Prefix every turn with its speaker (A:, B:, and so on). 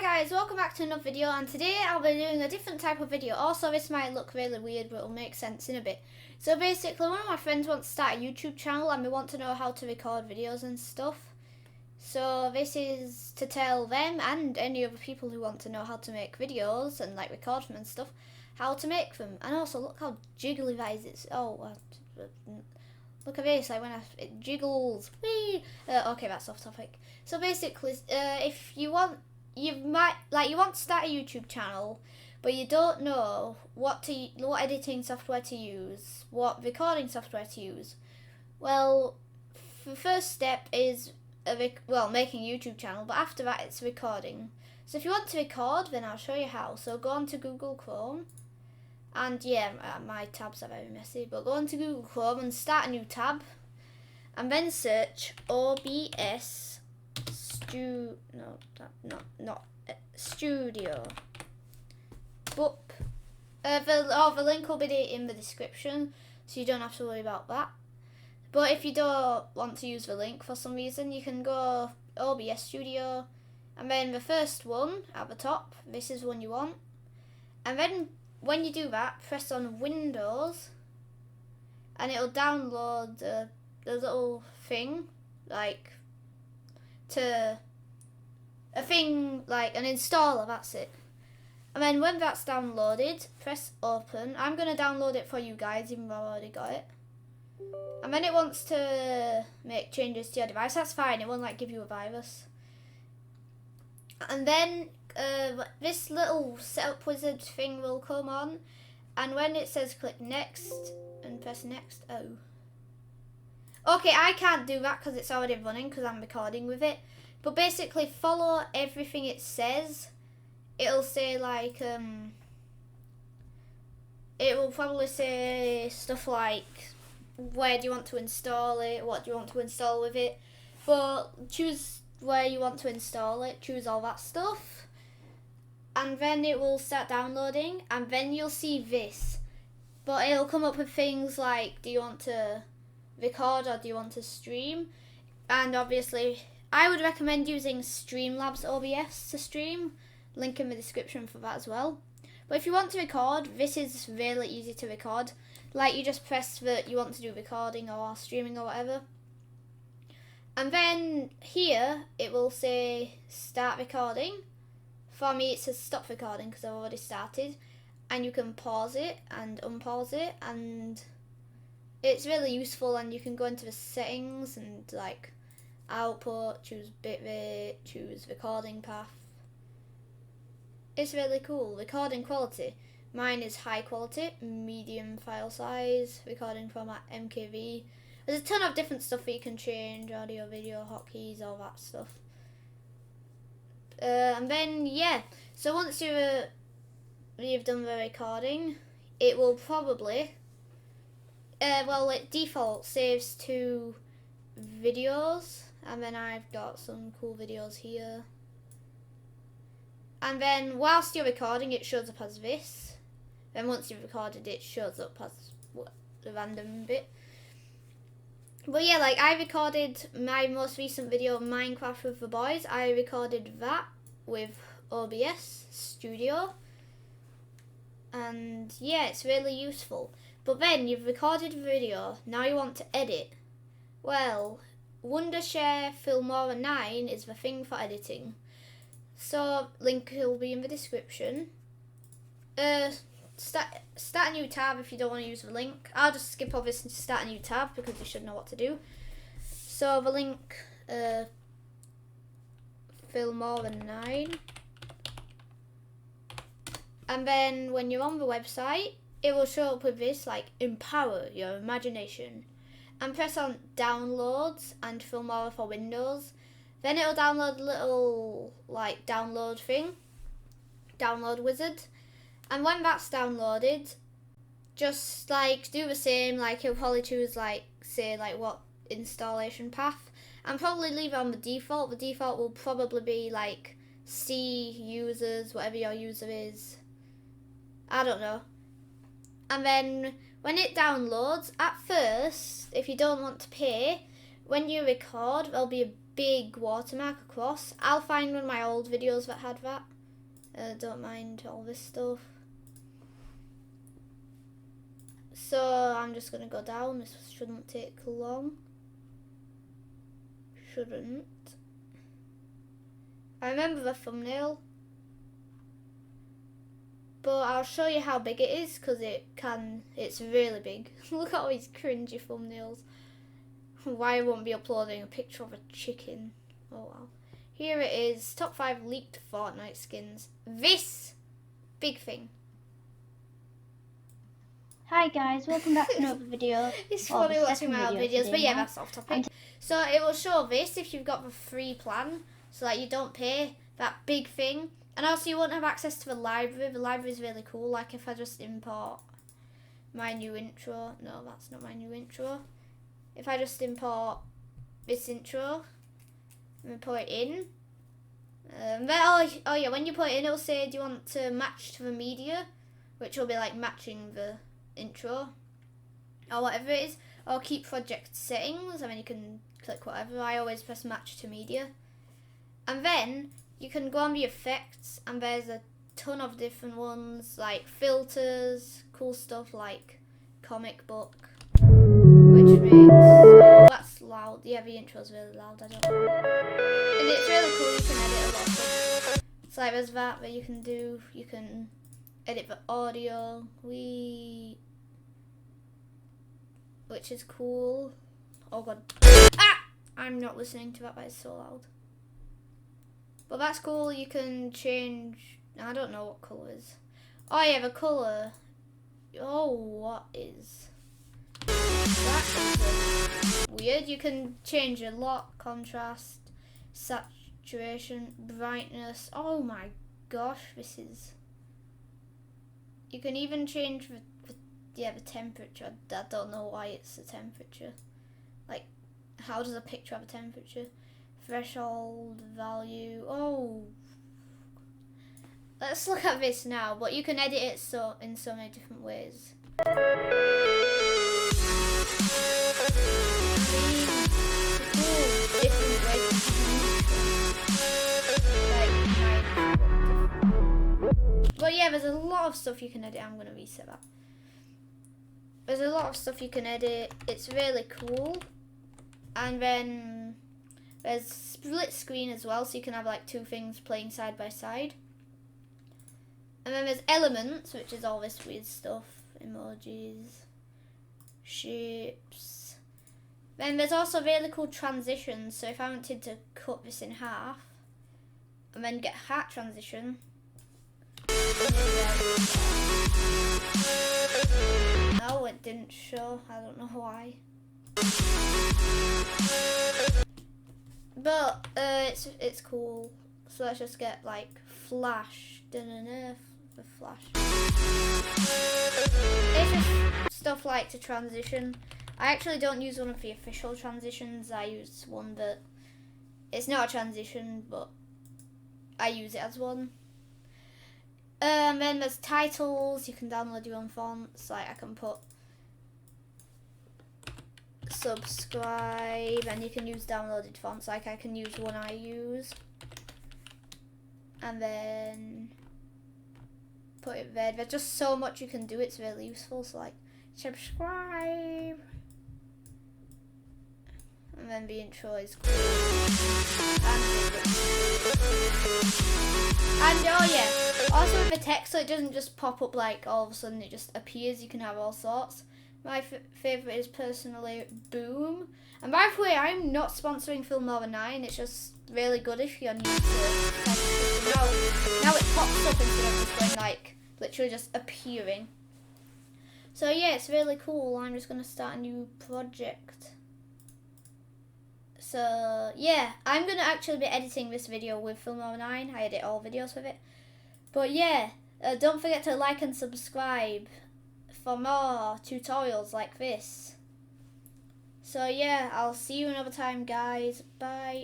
A: Hi guys, welcome back to another video, and today I'll be doing a different type of video. Also, this might look really weird, but it'll make sense in a bit. So basically, one of my friends wants to start a YouTube channel and we want to know how to record videos and stuff. So this is to tell them and any other people who want to know how to make videos and like record them and stuff, how to make them. And also, look how jiggly that is. Look at this, like when it jiggles. Whee! Okay, that's off topic. So basically, if you want to start a YouTube channel, but you don't know what editing software to use, what recording software to use. Well, the first step is making a YouTube channel, but after that it's recording. So if you want to record, then I'll show you how. So go on to Google Chrome. And yeah, my tabs are very messy, but go on to Google Chrome and start a new tab, and then search OBS Studio. Boop. The link will be in the description, so you don't have to worry about that. But if you don't want to use the link for some reason, you can go OBS Studio, and then the first one at the top, this is the one you want, and then when you do that, press on Windows, and it'll download the little thing, like an installer, that's it. And then when that's downloaded, press open. I'm going to download it for you guys, even though I already got it. And then it wants to make changes to your device. That's fine, it won't give you a virus. And then this little setup wizard thing will come on, and when it says click next and press next, okay, I can't do that because it's already running because I'm recording with it, but basically follow everything it says. It'll say it will probably say stuff like where do you want to install it, what do you want to install with it, but choose where you want to install it, choose all that stuff, and then it will start downloading, and then you'll see this, but it'll come up with things like, do you want to record or do you want to stream? And obviously I would recommend using Streamlabs OBS to stream, link in the description for that as well. But if you want to record, this is really easy to record. Like, you just press that you want to do recording or streaming or whatever, and then here it will say start recording. For me it says stop recording because I've already started, and you can pause it and unpause it, and it's really useful. And you can go into the settings and like output, choose bitrate, choose recording path. It's really cool. Recording quality, mine is high quality, medium file size, recording format MKV. There's a ton of different stuff that you can change, audio, video, hotkeys, all that stuff. And then yeah, so once you've done the recording, it will probably it default saves to videos, and then I've got some cool videos here. And then whilst you're recording, it shows up as this. Then once you've recorded, it shows up as the random bit. But yeah, like I recorded my most recent video, Minecraft with the boys. I recorded that with OBS Studio. And yeah, it's really useful. But then you've recorded a video, now you want to edit. Well, Wondershare Filmora 9 is the thing for editing. So link will be in the description. Start a new tab if you don't want to use the link. I'll just skip over this and start a new tab because you should know what to do. So the link, Filmora 9. And then when you're on the website, it will show up with this, like, empower your imagination. And press on downloads and Filmora for Windows. Then it'll download a little, like, download thing. Download wizard. And when that's downloaded, just like do the same, like you'll probably choose what installation path, and probably leave it on the default. The default will probably be like C users, whatever your user is. I don't know. And then when it downloads, at first, if you don't want to pay, when you record, there'll be a big watermark across. I'll find one of my old videos that had that. Don't mind all this stuff. So I'm just going to go down. This shouldn't take long. Shouldn't. I remember the thumbnail. But I'll show you how big it is because it's really big. Look at all these cringy thumbnails. Why I won't be uploading a picture of a chicken. Oh well. Here it is. Top 5 leaked Fortnite skins. This big thing.
B: Hi guys, welcome back to another video.
A: It's funny watching my old videos, but yeah, that's off topic. So it will show this if you've got the free plan, so that you don't pay that big thing. And also you won't have access to the library. The library is really cool. Like if I just import my new intro. No, that's not my new intro. If I just import this intro and put it in. Oh yeah, when you put it in, it'll say, do you want to match to the media? Which will be like matching the intro or whatever it is, or keep project settings. I mean, you can click whatever. I always press match to media, and then you can go on the effects, and there's a ton of different ones like filters, cool stuff like comic book, which makes that's loud. Yeah, the intro's really loud. I don't know, and it's really cool. You can edit a lot of stuff. So like there's that you can do. You can edit the audio, which is cool. Oh god. Ah! I'm not listening to that, but it's so loud. But that's cool. You can change, I don't know what colour is. Oh yeah, the colour. Oh, what is that? Weird. You can change a lot. Contrast, saturation, brightness. Oh my gosh, this is... You can even change the temperature. I don't know why it's the temperature. Like, how does a picture have a temperature? Threshold, value. Oh, let's look at this now. But you can edit it in so many different ways. But yeah, there's a lot of stuff you can edit. I'm gonna reset that. There's a lot of stuff you can edit. It's really cool. And then there's split screen as well, so you can have like two things playing side by side. And then there's elements, which is all this weird stuff. Emojis, shapes. Then there's also really cool transitions. So if I wanted to cut this in half and then get heart transition. No, it didn't show. I don't know why. But it's cool. So let's just get like flash. The flash. It's just stuff like to transition. I actually don't use one of the official transitions. I use one that it's not a transition, but I use it as one. And then there's titles. You can download your own fonts. Like I can put subscribe, and you can use downloaded fonts. Like I can use one I use, and then put it there. There's just so much you can do. It's really useful. So like subscribe, and then the intro is cool. And oh yeah, also with the text, so it doesn't just pop up like all of a sudden. It just appears. You can have all sorts. My favourite is personally Boom. And by the way, I'm not sponsoring Film Over 9. It's just really good if you're new to it. Now it pops up instead of just going like literally just appearing. So yeah, it's really cool. I'm just going to start a new project. So yeah, I'm going to actually be editing this video with Film Over 9. I edit all videos with it. But yeah, don't forget to like and subscribe for more tutorials like this. So yeah, I'll see you another time, guys. Bye.